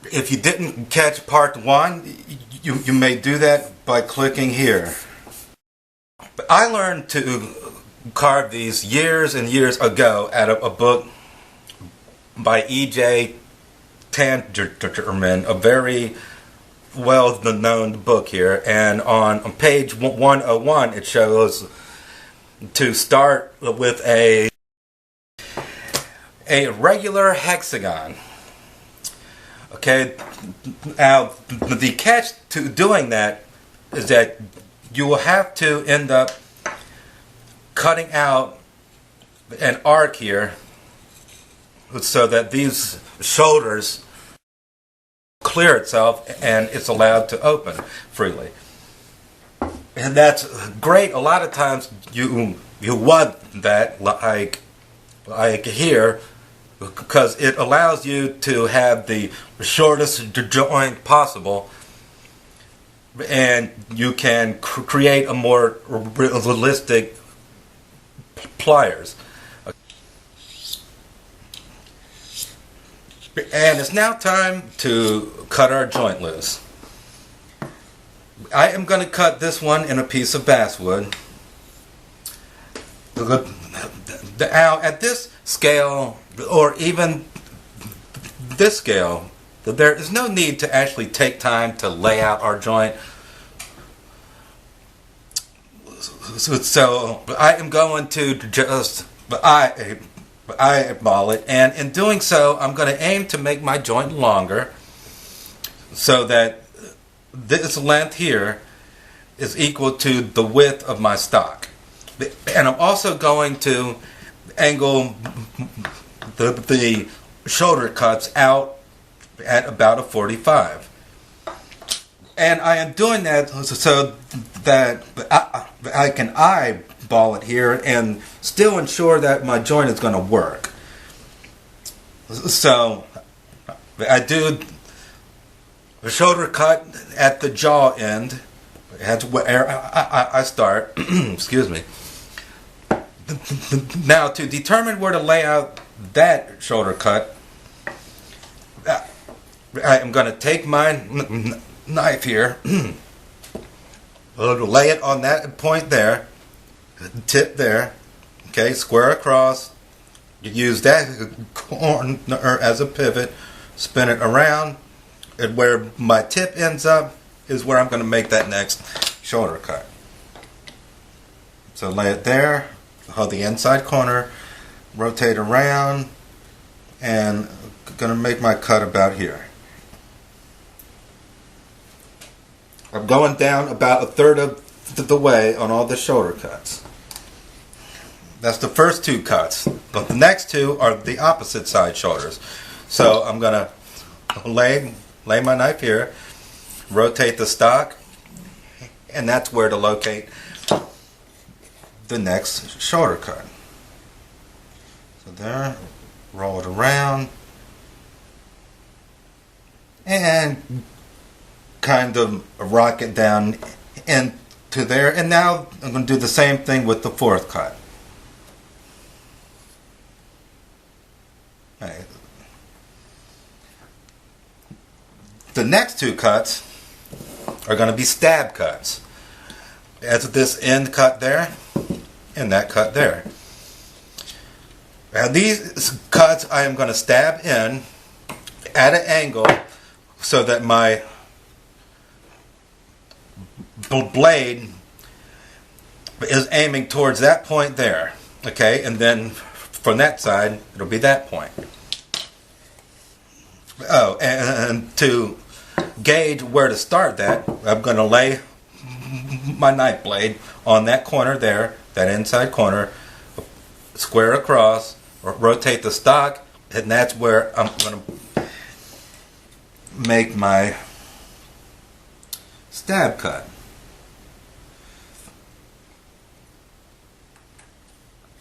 If you didn't catch part one, you may do that by clicking here. But I learned to carve these years and years ago out of a book by E.J. Tangerman, a very well-known book here. And on page 101 it shows to start with a regular hexagon. Okay, now the catch to doing that is that you will have to end up cutting out an arc here so that these shoulders clear itself and it's allowed to open freely. And that's great. A lot of times you want that, like here, because it allows you to have the shortest joint possible, and you can create a more realistic pliers. And it's now time to cut our joint loose. I am going to cut this one in a piece of basswood. Now, at this scale, or even this scale, there is no need to actually take time to lay out our joint. So I am going to just eyeball it, and in doing so I'm going to aim to make my joint longer so that this length here is equal to the width of my stock. And I'm also going to angle the shoulder cuts out at about a 45. And I am doing that so that I can eyeball it here and still ensure that my joint is going to work. So I do the shoulder cut at the jaw end. That's where I start. Excuse me. Now, to determine where to lay out that shoulder cut, I am going to take my knife here, lay it on that point there, tip there, okay, square across. You use that corner as a pivot, spin it around, and where my tip ends up is where I'm going to make that next shoulder cut. So lay it there, hold the inside corner, rotate around, and I'm going to make my cut about here. I'm going down about a third of the way on all the shoulder cuts. That's the first two cuts, but the next two are the opposite side shoulders. So I'm going to lay my knife here, rotate the stock, and that's where to locate the next shoulder cut. So there, roll it around, and kind of rock it down into there. And now I'm going to do the same thing with the fourth cut. Right. The next two cuts are going to be stab cuts. As this end cut there and that cut there. Now these cuts I am going to stab in at an angle so that my blade is aiming towards that point there. Okay, and then from that side it'll be that point. Oh, and to gauge where to start that, I'm going to lay my knife blade on that corner there, that inside corner, square across, rotate the stock, and that's where I'm going to make my stab cut.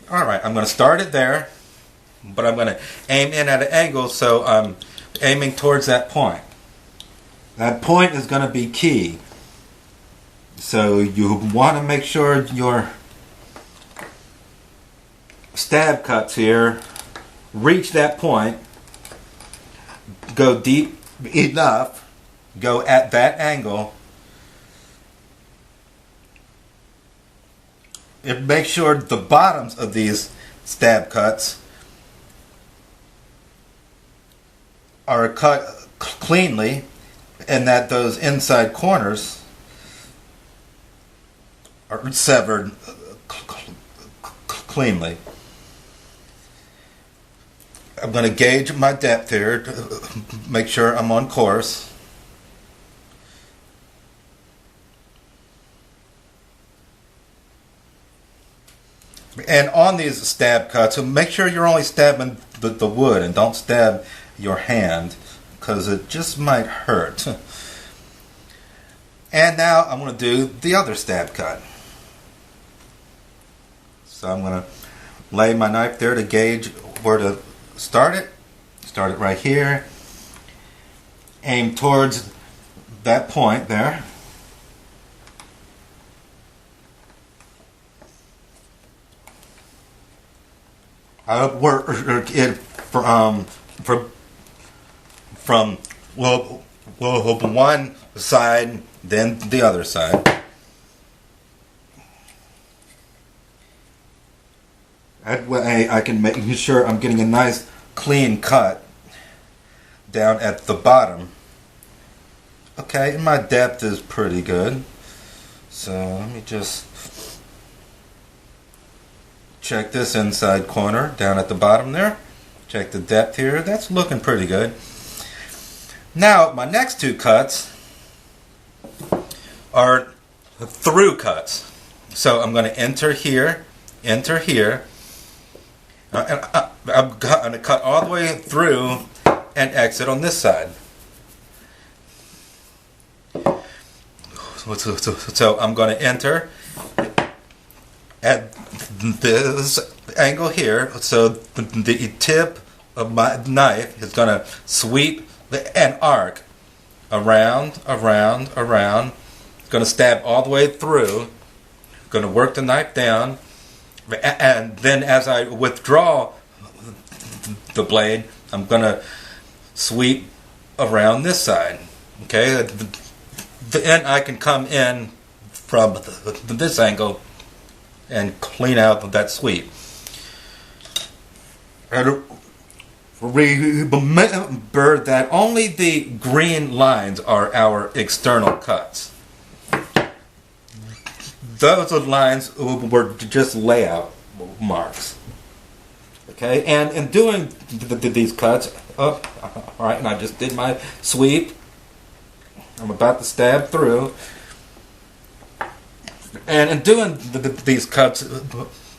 Alright, I'm going to start it there, but I'm going to aim in at an angle so I'm aiming towards that point. That point is going to be key. So you want to make sure your stab cuts here reach that point, go deep enough, go at that angle, and make sure the bottoms of these stab cuts are cut cleanly and that those inside corners are severed cleanly. I'm going to gauge my depth here to make sure I'm on course. And on these stab cuts, make sure you're only stabbing the wood and don't stab your hand, because it just might hurt. And now I'm going to do the other stab cut. So I'm going to lay my knife there to gauge where to start it. Start it right here. Aim towards that point there. I work it from one side, then the other side. That way I can make sure I'm getting a nice clean cut down at the bottom. Okay, and my depth is pretty good. So let me just check this inside corner down at the bottom there. Check the depth here. That's looking pretty good. Now my next two cuts are through cuts. So I'm going to enter here. I'm going to cut all the way through and exit on this side. So I'm going to enter at this angle here, so the tip of my knife is going to sweep an arc around. It's going to stab all the way through. Going to work the knife down, and then as I withdraw the blade, I'm going to sweep around this side. Okay, then I can come in from this angle and clean out that sweep. And remember that only the green lines are our external cuts. Those are lines were just layout marks. Okay, and in doing these cuts, all right, and I just did my sweep. I'm about to stab through. And in doing these cuts,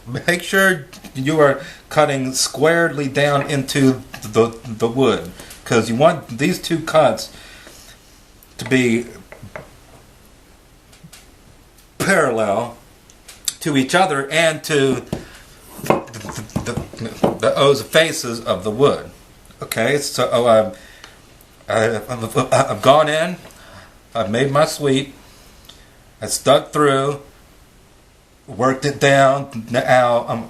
make sure you are cutting squarely down into the wood, because you want these two cuts to be parallel to each other and to the faces of the wood. Okay, so I've gone in, I've made my sweep, I stuck through, worked it down. Now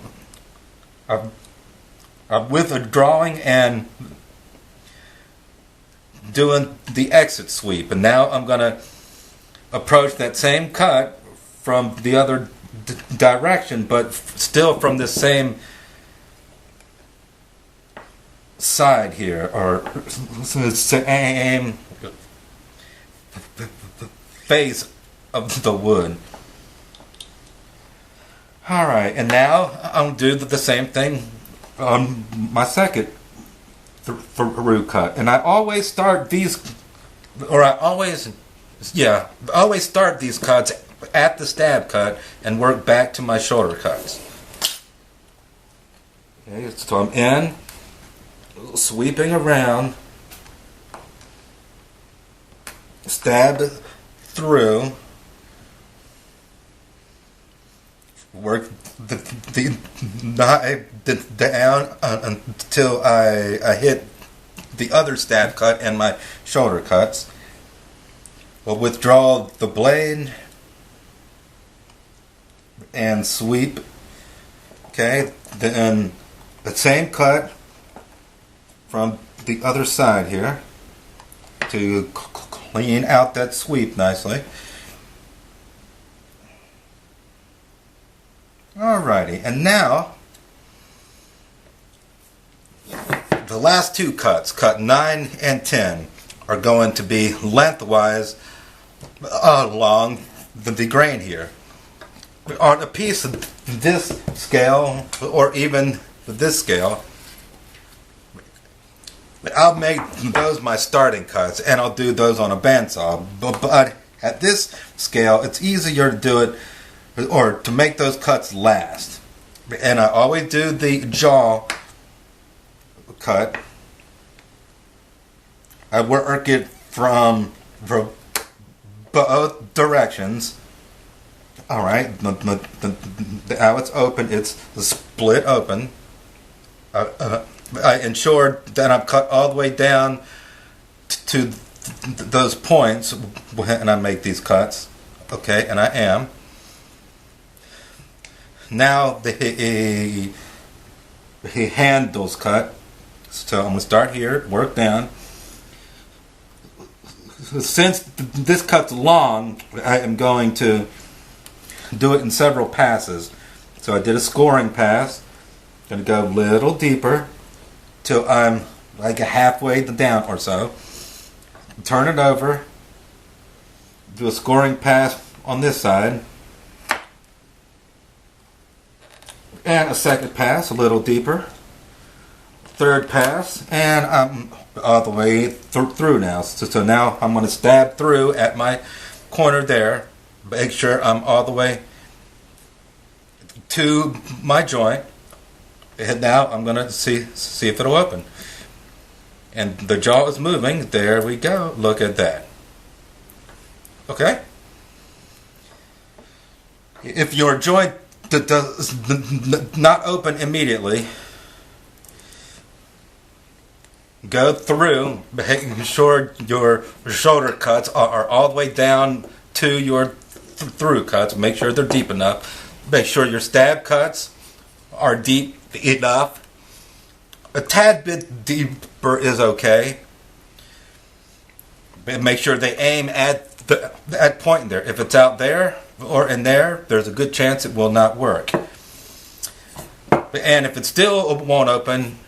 I'm withdrawing and doing the exit sweep, and now I'm going to approach that same cut from the other direction, but still from the same side here, or same face of the wood. Alright, and now I'll do the same thing on my second through cut. And I always start these, always start these cuts at the stab cut and work back to my shoulder cuts. Okay, so I'm in, sweeping around, stab through, work the knife down until I hit the other stab cut and my shoulder cuts. We'll withdraw the blade and sweep. Okay, then the same cut from the other side here. to clean out that sweep nicely. Alrighty, and now the last two cuts, cut 9 and 10, are going to be lengthwise along the grain here. On a piece of this scale, or even this scale, I'll make those my starting cuts, and I'll do those on a bandsaw. But at this scale, it's easier to do it, or to make those cuts last. And I always do the jaw cut. I work it from both directions. Alright, now it's open, it's split open. I ensure that I'm cut all the way down to those points when I make these cuts. Okay, and I am. Now the handles cut. So I'm going to start here, work down. Since this cut's long, I am going to do it in several passes. So I did a scoring pass. Going to go a little deeper till I'm like halfway down or so. Turn it over. Do a scoring pass on this side. And a second pass, a little deeper. Third pass, and I'm all the way through now. So now I'm going to stab through at my corner there. Make sure I'm all the way to my joint. And now I'm going to see if it'll open. And the jaw is moving. There we go. Look at that. Okay? If your joint does not open immediately, go through, making sure your shoulder cuts are all the way down to your through cuts. Make sure they're deep enough. Make sure your stab cuts are deep enough. A tad bit deeper is okay. Make sure they aim at that point in there. If it's out there or in there, there's a good chance it will not work. And if it still won't open,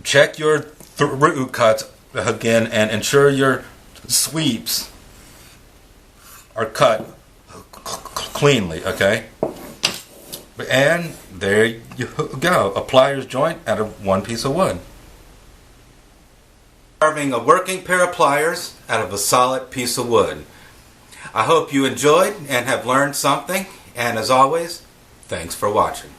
check your through cuts again and ensure your sweeps are cut cleanly, okay? And there you go, a pliers joint out of one piece of wood. Carving a working pair of pliers out of a solid piece of wood. I hope you enjoyed and have learned something, and as always, thanks for watching.